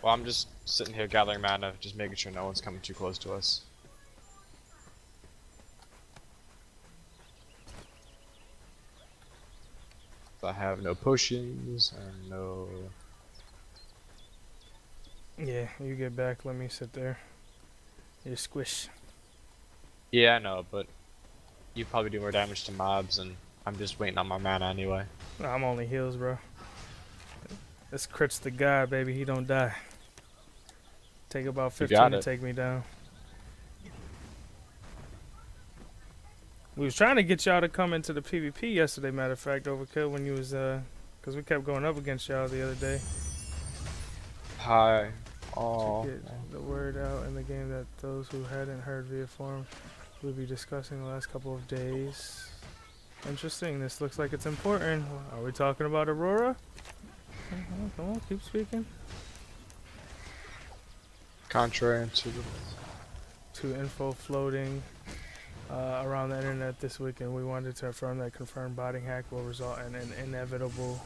Well, I'm just sitting here gathering mana, just making sure no one's coming too close to us. I have no potions and no. Yeah, you get back. Let me sit there. You squish. Yeah, I know, but you probably do more damage to mobs, and I'm just waiting on my mana anyway. No, I'm only heals, bro. This crit's the guy, baby. He don't die. Take about You 15 got to it. take me down. We was trying to get y'all to come into the PvP yesterday, matter of fact, Overkill, when you was, because we kept going up against y'all the other day. Hi. To Oh. get the word out in the game that those who hadn't heard via forum will be discussing the last couple of days. Interesting. This looks like it's important. Are we talking about Aurora? Come on, keep speaking. Contrary to the. To info floating around the internet this weekend, we wanted to affirm that confirmed botting hack will result in an inevitable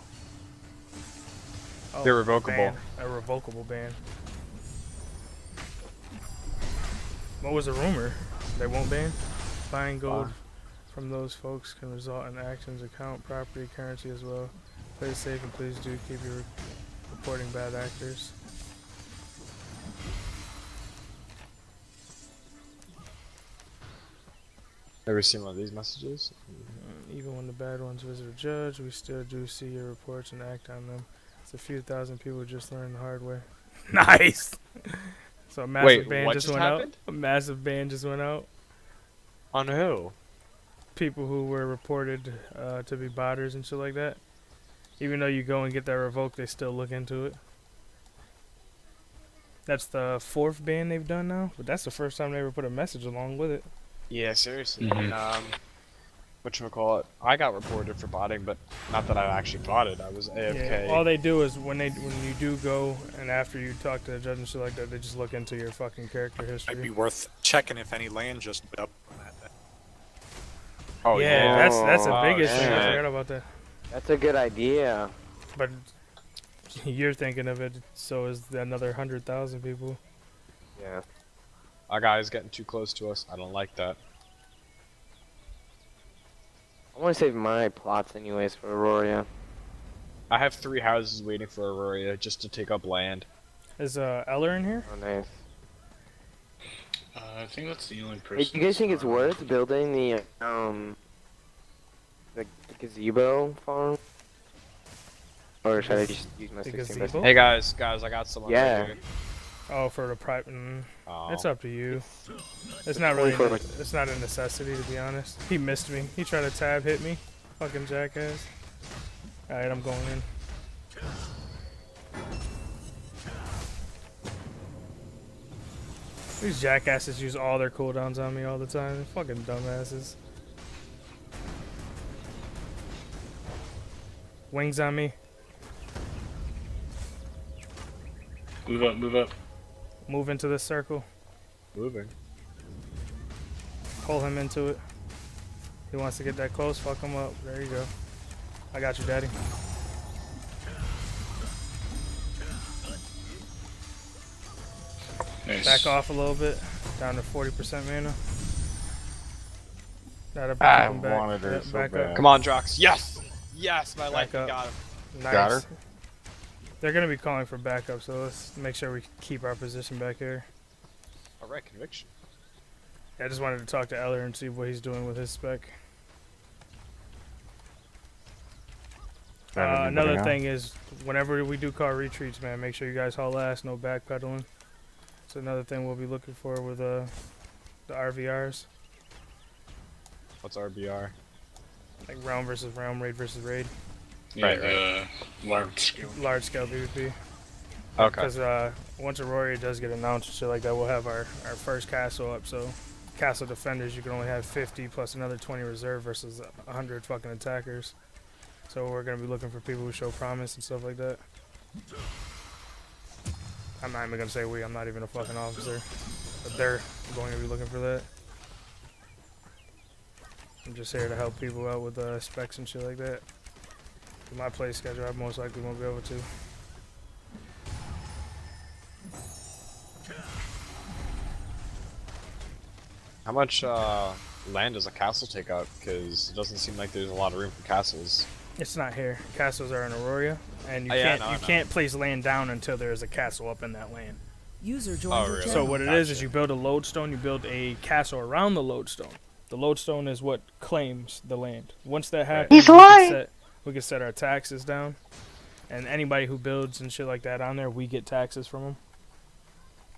Irrevocable. ban, a revocable ban. What was the rumor? They won't ban? Buying gold from those folks can result in actions, account, property, currency as well. Play it safe and please do keep your reporting bad actors. Never seen one of these messages. Even when the bad ones visit a judge, we still do see your reports and act on them. It's a few thousand people just learned the hard way. Nice! So a massive ban what just just went happened? out. A massive ban just went out. On who? People who were reported to be botters and shit like that. Even though you go and get that revoked, they still look into it. That's the 4th ban they've done now, but that's the first time they ever put a message along with it. Yeah, seriously. Whatchamacallit? I got reported for botting, but not that I actually bought it. I was AFK. Yeah, all they do is when you do go and after you talk to the judge and shit like that, they just look into your fucking character history. Might be worth checking if any land just put up on that. Oh yeah, yeah. that's the Oh, biggest thing. I shit. forgot about that. That's a good idea. But you're thinking of it, so is another 100,000 people. Yeah. Our guy's getting too close to us. I don't like that. I want to save my plots anyways for Aurora. I have 3 houses waiting for Aurora just to take up land. Is Eller in here? Oh, nice. I think that's the only person. Hey, do you guys think it's worth building the gazebo farm? Or should I just use my The 16 gazebo? Hey guys, I got someone Yeah. right here. Oh, for the private. Oh. It's up to you. It's not really. for, like- It's not a necessity to be honest. He missed me. He tried to tab hit me. Fucking jackass. All right, I'm going in. These jackasses use all their cooldowns on me all the time. They're fucking dumbasses. Wings on me. Move up, move up. Move into this circle. Moving. Pull him into it. He wants to get that close. Fuck him up. There you go. I got you, daddy. Nice. Back off a little bit. Down to 40% mana. That'll I keep him back. wanted her Yep, so back bad. up. Come on, Drox. Yes! Yes, my Back life up. got him. Nice. Got her? They're gonna be calling for backup, so let's make sure we keep our position back here. Alright, conviction. I just wanted to talk to Eller and see what he's doing with his spec. Another thing is, whenever we do car retreats, man, make sure you guys haul ass, no backpedaling. It's another thing we'll be looking for with the RVRs, What's RBR? like realm versus realm, raid versus raid, Yeah, Right, the large scale. large scale PvP. Okay. Because once Aurora does get announced and shit like that, we'll have our first castle up. So, castle defenders, you can only have 50 plus another 20 reserve versus 100 fucking attackers. So we're gonna be looking for people who show promise and stuff like that. I'm not even gonna say we. I'm not even a fucking officer, but they're going to be looking for that. I'm just here to help people out with specs and shit like that. With my play schedule, I most likely won't be able to. How much land does a castle take up? Because it doesn't seem like there's a lot of room for castles. It's not here. Castles are in Aurora, and you Oh, yeah, can't I know, you I know. can't place land down until there is a castle up in that land. User joined Oh, your really? channel. So what it is Gotcha. you build a lodestone, you build a castle around the lodestone. The lodestone is what claims the land. Once that happens, we can set our taxes down, and anybody who builds and shit like that on there, we get taxes from them.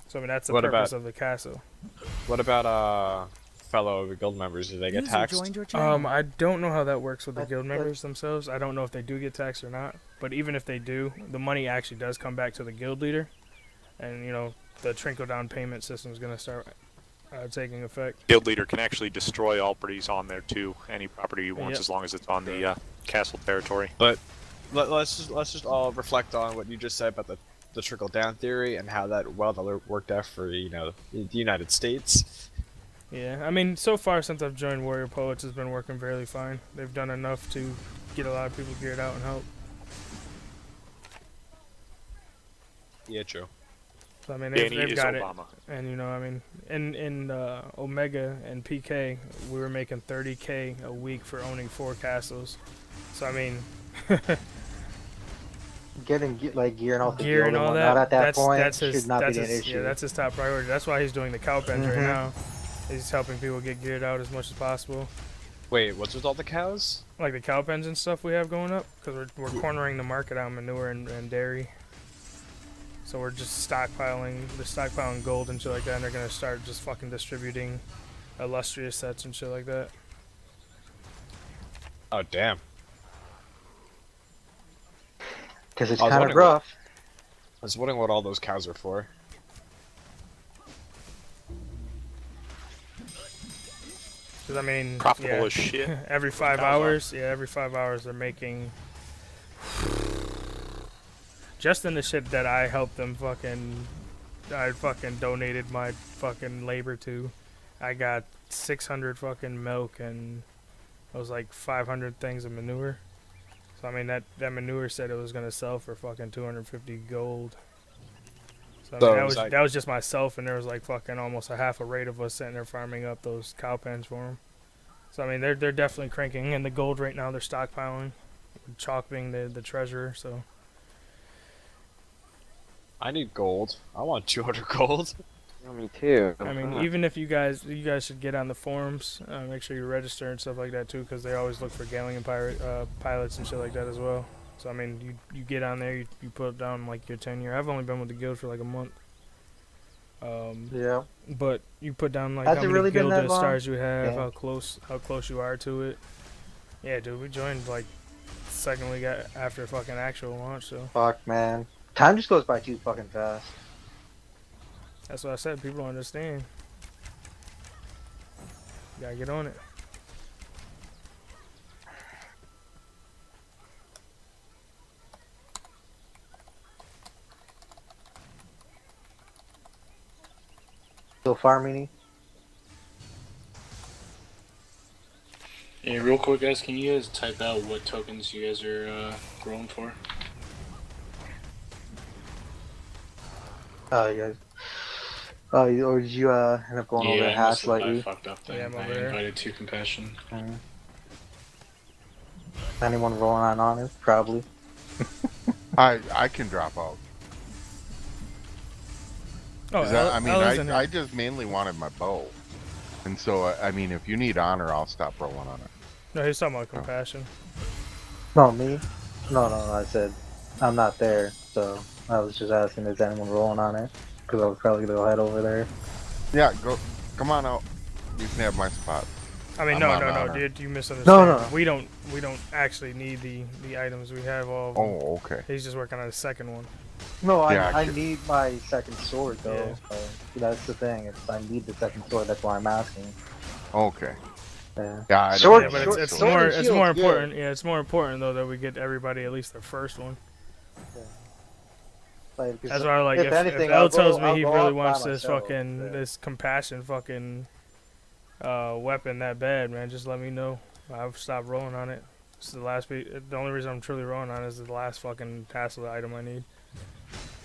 So I mean that's the What purpose about- of the castle. What about fellow guild members? Do they get User taxed? joined your channel. I don't know how that works with the But- guild but- members themselves. I don't know if they do get taxed or not. But even if they do, the money actually does come back to the guild leader, and you know the trickle down payment system is gonna start taking effect. Guild leader can actually destroy all properties on there too. Any property he wants, Yep. as long as it's on the castle territory. But let's just all reflect on what you just said about the trickle down theory and how that worked out for the United States. Yeah, I mean, so far since I've joined Warrior Poets, it's been working fairly fine. They've done enough to get a lot of people geared out and help. Yeah, true. So, I mean, Danny they've is got it. Obama. And, you know, I mean, in Omega and PK, we were making 30K a week for owning 4 castles. So, I mean, Getting like gearing off the gear guild and all whatnot that, at that that's, point that's his, should not that's be an his, issue. yeah, that's his top priority. That's why he's doing the cow pens right Mhm. now. He's helping people get geared out as much as possible. Wait, what's with all the cows? Like the cow pens and stuff we have going up, because we're cornering the market on manure and dairy. So we're just stockpiling gold and shit like that, and they're gonna start just fucking distributing illustrious sets and shit like that. Oh, damn. Because it's I was kind of wondering rough. I was wondering what all those cows are for. Because I mean, Profitable yeah, as shit. every 5 Cows are. hours, every 5 hours they're making. Just in the shit that I helped them I fucking donated my fucking labor to. I got 600 fucking milk and it was like 500 things of manure. So I mean that manure said it was gonna sell for fucking 250 gold. So I mean, So that is was that- that was just myself, and there was like fucking almost a half a rate of us sitting there farming up those cow pens for them. So I mean they're definitely cranking in the gold right now. They're stockpiling, Chalk being the treasurer. So I need gold. I want 200 gold. Oh, me too. I mean, Fuck. even if you guys should get on the forums, make sure you register and stuff like that too, because they always look for galleon pilots and shit like that as well. So I mean, you get on there, you put down like your tenure. I've only been with the guild for like a month. Yeah. But you put down like Has how it many really been guild that long? stars you have, Yeah. how close you are to it. Yeah, dude, we joined like second week after fucking actual launch, so Fuck, man. Time just goes by too fucking fast. that's what I said. People don't understand. You gotta get on it. Still farming. Hey, real quick, guys, can you guys type out what tokens you guys are growing for? Oh, yeah. Oh, or did you end up going over to I must have- I Hasla? fucked up then. Yeah, I'm I over there. invited 2 compassion. Anyone rolling on honest? Probably. I can drop out. Oh, 'Cause I mean, Ella's in here. I just mainly wanted my bow, and so I mean, if you need honor, I'll stop rolling on it. No, he's talking about compassion. No, me? No, I said I'm not there, so I was just asking is anyone rolling on it? Because I was probably gonna go head over there. Yeah, go, come on out. You can have my spot. I mean, I'm no, on no, honor. dude, you misunderstand. No. We don't actually need the items. We have all of them. Oh, okay. He's just working on the second one. No, Yeah, I I- need my second sword though. Yeah. So that's the thing. I need the second sword. That's why I'm asking. Okay. Yeah. Yeah, I Sword- Yeah, don't but have it's a sword more and it's shield's more good. important. Yeah, it's more important though that we get everybody at least their first one. Like, 'cause That's why, like, if anything, L I'll tells go- me I'll he go really out by wants this myself, fucking yeah. this compassion fucking weapon that bad, man, just let me know. I've stopped rolling on it. It's the only reason I'm truly rolling on it is the last fucking Hasla item I need.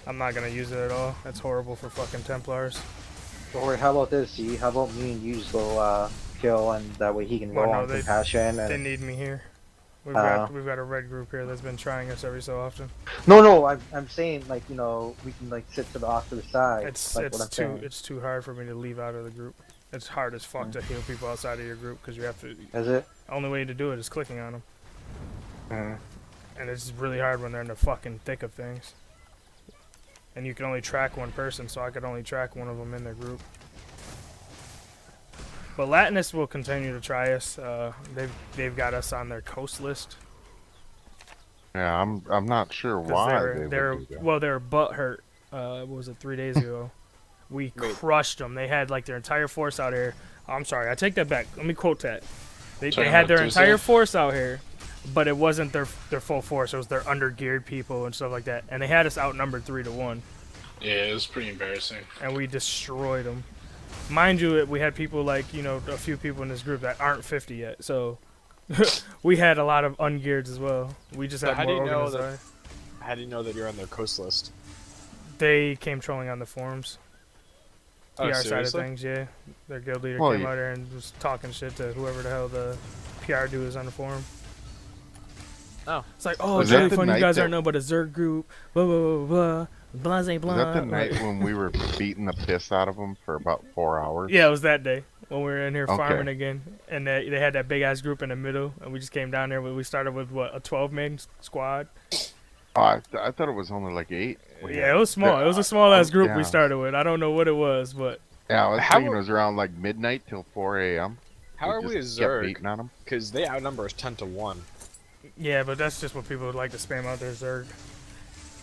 I'm not gonna use it at all. That's horrible for fucking Templars. Or how about this? See, how about me and you just go kill, and that way he can Well, go no, on they- compassion. They And need me here. We've Uh, got a red group here that's been trying us every so often. no, I'm saying like we can like sit to the off to the side. It's like what I'm saying. it's too hard for me to leave out of the group. It's hard as fuck to heal people outside of your group because you have to. Is it? Only way to do it is clicking on them, Mm. and it's really hard when they're in the fucking thick of things. And you can only track one person, so I could only track one of them in their group. But Latinus will continue to try us. They've got us on their coast list. Yeah, I'm not sure 'Cause why they're would do that. well, they were butthurt. What was it, 3 days ago? We crushed them. They had like their entire force out here. I'm sorry, I take that back. Let me quote that. They Sorry, had their Tuesday? entire force out here, but it wasn't their full force. It was their undergeared people and stuff like that. And they had us outnumbered 3-1, Yeah, it was pretty embarrassing. and we destroyed them. Mind you, we had people like a few people in this group that aren't 50 yet, so we had a lot of ungeareds as well. We just So had how do more you know organized. How do you know that you're on their coast list? They came trolling on the forums. Oh, PR side of seriously? things, yeah. Their guild leader Well, came you- out there and was talking shit to whoever the hell the PR dude is on the forum. Oh. It's like, oh, Was it's that really the fun. You night guys that- aren't know about a Zerg group. Blah, blah, blah, blah. Blase, blah. Was that the Like- night when we were beating the piss out of them for about 4 hours? Yeah, it was that day when we were in here Okay. farming again. And they had that big ass group in the middle. And we just came down there. We started with, what, a 12-man squad? Oh, I thought it was only like 8. Yeah, it was small. It was a small ass group we yeah. started with. I don't know what it was, but Yeah, I was How thinking are- it was around like midnight till 4 a.m. How are we a just kept Zerg? beating on them. Because they outnumber us 10-1. yeah, but that's just what people would like to spam out their Zerg.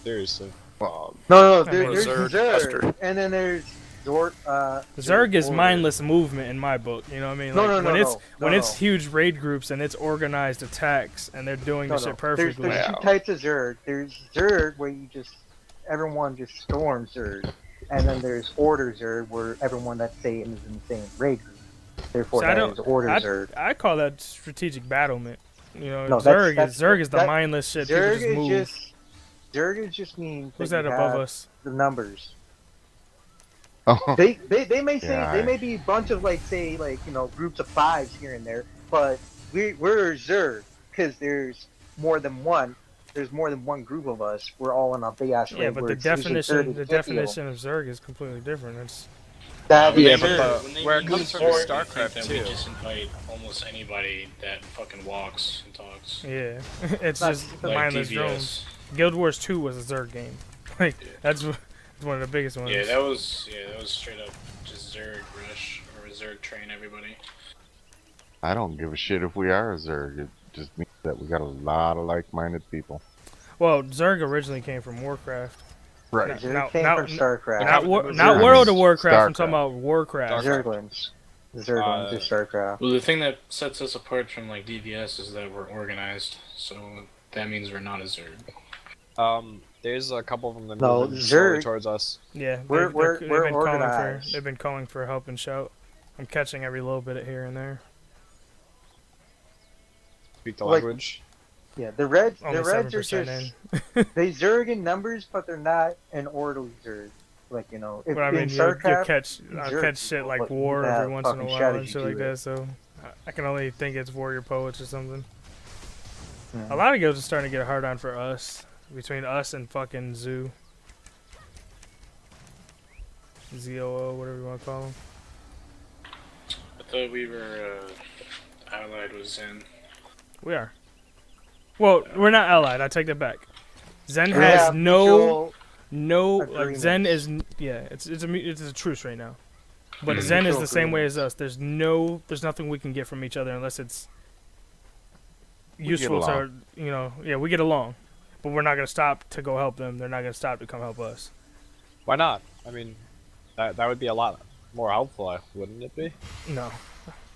Seriously. Well, No, I mean, there's Zerg Zerg, Buster. and then there's Zord. Zerg is Order. mindless movement in my book. You know what I mean? No, Like, no, no, when it's no, when no, it's no. huge raid groups and it's organized attacks and they're doing the shit perfectly. There's two types of Zerg. There's Zerg where everyone just storms Zerg, and then there's Order Zerg where everyone that's saying is in the same raid group. Therefore, See, I that don't- is Order Zerg. I call that strategic battlement. You know, No, Zerg is the that- mindless shit. Zerg People just move. Zerg is just means Who's that that you above have us? the numbers. oh, They may say Yeah, they may be a bunch of groups of 5s here and there, but we're Zerg because there's more than one. There's more than one group of us. We're all in a big ass raid. Yeah, but where the it's usually 30 definition to the 50 of them. definition of Zerg is completely different. It's That Yeah, is but Zerg. the- When they where it meet comes from Zerg, StarCraft, I think that too. we just invite almost anybody that fucking walks and talks. yeah, it's That's just like mindless DPS. drones. Guild Wars 2 was a Zerg game. Like that's one of the biggest ones. Yeah, that was straight up just Zerg rush or Zerg train everybody. I don't give a shit if we are a Zerg. It just means that we got a lot of like-minded people. Well, Zerg originally came from Warcraft. Right. No. Zerg came from StarCraft. Not Zerg World is of Warcraft. I'm Starcraft. talking about Warcraft. Zerglings. Zerglings is StarCraft. Well, the thing that sets us apart from like DVS is that we're organized, so that means we're not a Zerg. There's a couple of them that No, moving slowly Zerg- towards us. Yeah, We're they've been organized. they've been calling for help and shout. I'm catching every little bit here and there. Speak the Like- language. Yeah, the Reds. Only The Reds are 7% just in. they Zerg in numbers, but they're not an orderly Zerg. Like if But I mean, in you StarCraft, catch Zerg shit like but war you have every once in a fucking while and strategy shit to like it. that. So I can only think it's warrior poets or something. Yeah. A lot of guilds are starting to get a hard on for us. Between us and fucking Zoo. ZOO, whatever you want to call them. I thought we were allied with Zen. We are. Well, we're not allied. I take that back. Zen We has have no mutual like Zen agreements. is yeah. It's a truce right now. But Mhm. Zen is Mutual the same way agreements. as us. There's nothing we can get from each other unless it's get useful to along. yeah, we get along. But we're not gonna stop to go help them. They're not gonna stop to come help us. Why not? I mean, that would be a lot more helpful, wouldn't it be? No.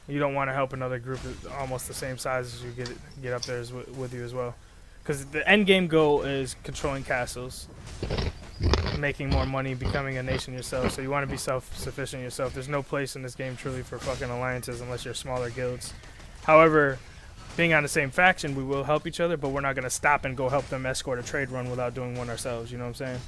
You don't want to help another group that's almost the same size as you get up there with you as well. Because the end game goal is controlling castles, making more money, becoming a nation yourself. So you want to be self-sufficient yourself. There's no place in this game truly for fucking alliances unless you're smaller guilds. However, being on the same faction, we will help each other, but we're not going to stop and go help them escort a trade run without doing one ourselves. You know what I'm saying?